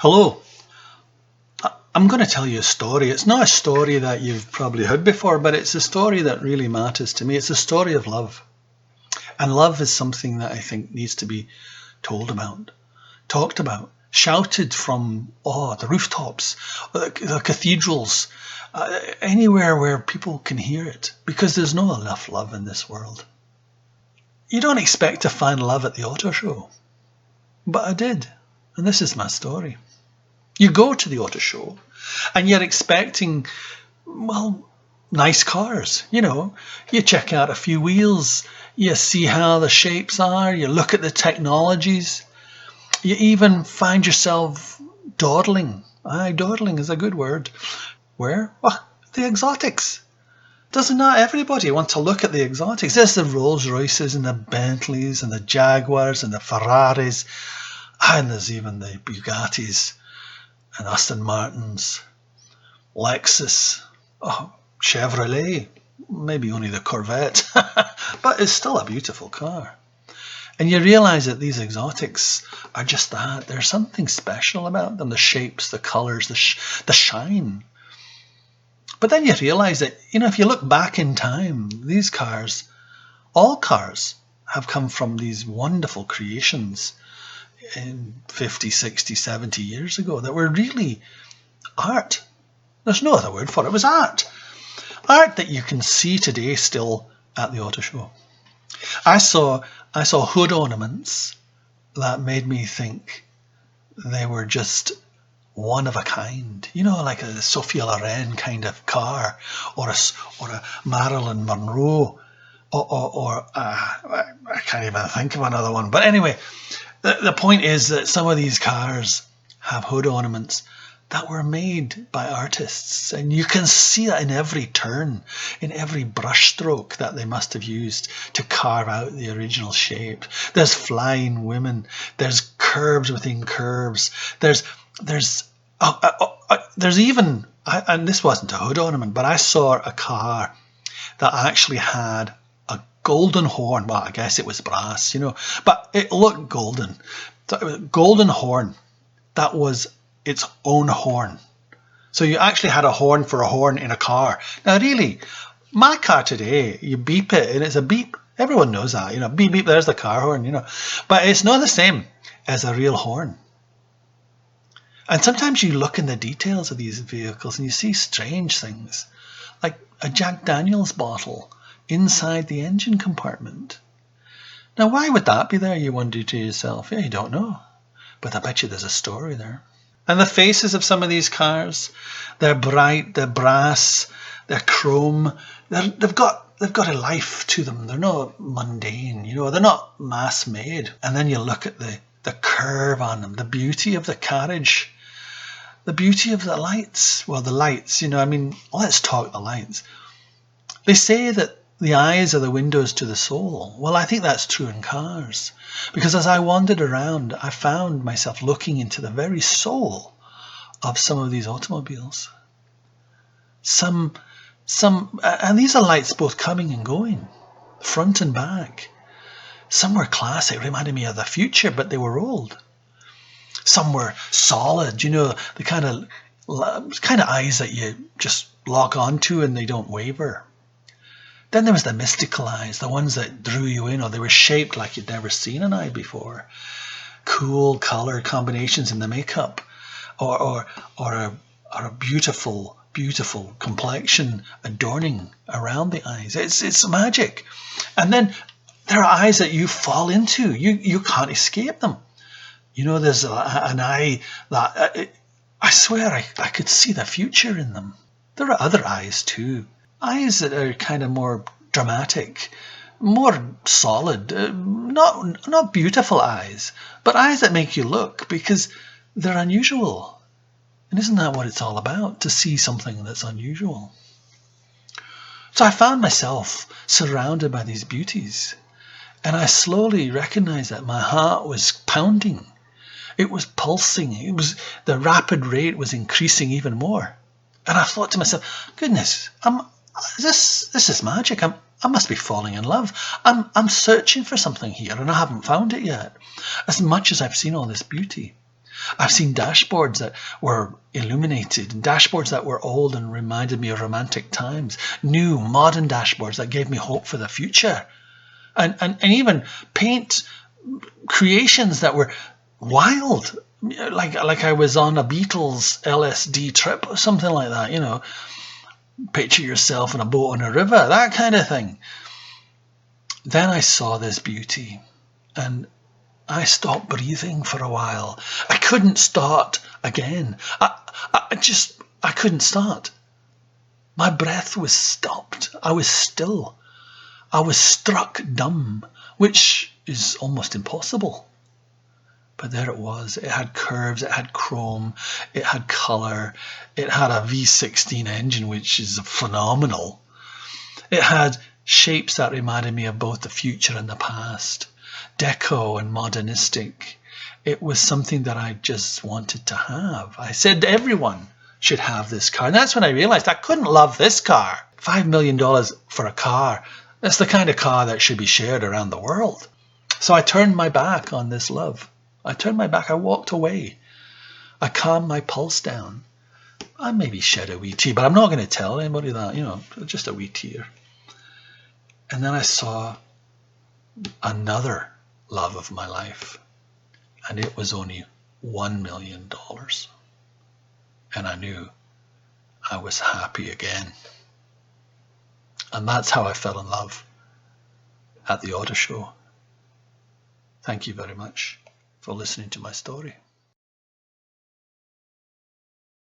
Hello. I'm going to tell you a story. It's not a story that you've probably heard before, but it's a story that really matters to me. It's a story of love. And love is something that I think needs to be told about, talked about, shouted from the rooftops, the cathedrals, anywhere where people can hear it, because there's not enough love in this world. You don't expect to find love at the auto show, but I did, and this is my story. You go to the auto show and you're expecting, nice cars. You check out a few wheels, you see how the shapes are, you look at the technologies, you even find yourself dawdling. Dawdling is a good word. Where? Well, the exotics. Doesn't not everybody want to look at the exotics? There's the Rolls Royces and the Bentleys and the Jaguars and the Ferraris, and there's even the Bugattis and Aston Martins, Lexus, Chevrolet, maybe only the Corvette, but it's still a beautiful car. And you realise that these exotics are just that. There's something special about them, the shapes, the colours, the shine. But then you realise that, if you look back in time, these cars, all cars, have come from these wonderful creations in 50, 60, 70 years ago that were really art. There's no other word for it. It was art. Art that you can see today still at the auto show. I saw hood ornaments that made me think they were just one of a kind. Like a Sophia Loren kind of car, or a Marilyn Monroe, or I can't even think of another one. But anyway, the point is that some of these cars have hood ornaments that were made by artists, and you can see that in every turn, in every brushstroke that they must have used to carve out the original shape. There's flying women, there's curves within curves, there's even, and this wasn't a hood ornament, but I saw a car that actually had a golden horn. Well, I guess it was brass, but it looked golden. Golden horn. That was its own horn. So you actually had a horn for a horn in a car. Now, really, my car today, you beep it and it's a beep. Everyone knows that, beep, beep, there's the car horn, But it's not the same as a real horn. And sometimes you look in the details of these vehicles and you see strange things, like a Jack Daniels bottle inside the engine compartment. Now, why would that be there, you wonder to yourself? Yeah, you don't know. But I bet you there's a story there. And the faces of some of these cars, they're bright, they're brass, they're chrome. They've got a life to them. They're not mundane, they're not mass-made. And then you look at the curve on them, the beauty of the carriage, the beauty of the lights. Well, the lights, let's talk the lights. They say that the eyes are the windows to the soul. Well, I think that's true in cars. Because as I wandered around, I found myself looking into the very soul of some of these automobiles. And these are lights both coming and going, front and back. Some were classic, reminded me of the future, but they were old. Some were solid, the kind of eyes that you just lock onto and they don't waver. Then there was the mystical eyes, the ones that drew you in, or they were shaped like you'd never seen an eye before. Cool color combinations in the makeup, or a beautiful, beautiful complexion adorning around the eyes. It's magic. And then there are eyes that you fall into. You can't escape them. There's an eye that I swear I could see the future in them. There are other eyes too. Eyes that are kind of more dramatic, more solid, not beautiful eyes, but eyes that make you look because they're unusual. And isn't that what it's all about, to see something that's unusual? So I found myself surrounded by these beauties, and I slowly recognized that my heart was pounding. It was pulsing. The rapid rate was increasing even more. And I thought to myself, goodness, this is magic. I must be falling in love. I'm searching for something here and I haven't found it yet. As much as I've seen all this beauty. I've seen dashboards that were illuminated, and dashboards that were old and reminded me of romantic times. New, modern dashboards that gave me hope for the future. And even paint creations that were wild. Like I was on a Beatles LSD trip or something like that, you know. Picture yourself in a boat on a river, that kind of thing. Then I saw this beauty, and I stopped breathing for a while. I couldn't start again. I couldn't start. My breath was stopped. I was still. I was struck dumb, which is almost impossible. But there it was. It had curves, it had chrome, it had colour, it had a V16 engine, which is phenomenal. It had shapes that reminded me of both the future and the past, deco and modernistic. It was something that I just wanted to have. I said everyone should have this car. And that's when I realised I couldn't love this car. $5 million for a car. That's the kind of car that should be shared around the world. So I turned my back on this love. I turned my back. I walked away. I calmed my pulse down. I maybe shed a wee tear, but I'm not going to tell anybody that, you know, just a wee tear. And then I saw another love of my life, and it was only $1 million. And I knew I was happy again. And that's how I fell in love at the auto show. Thank you very much for listening to my story.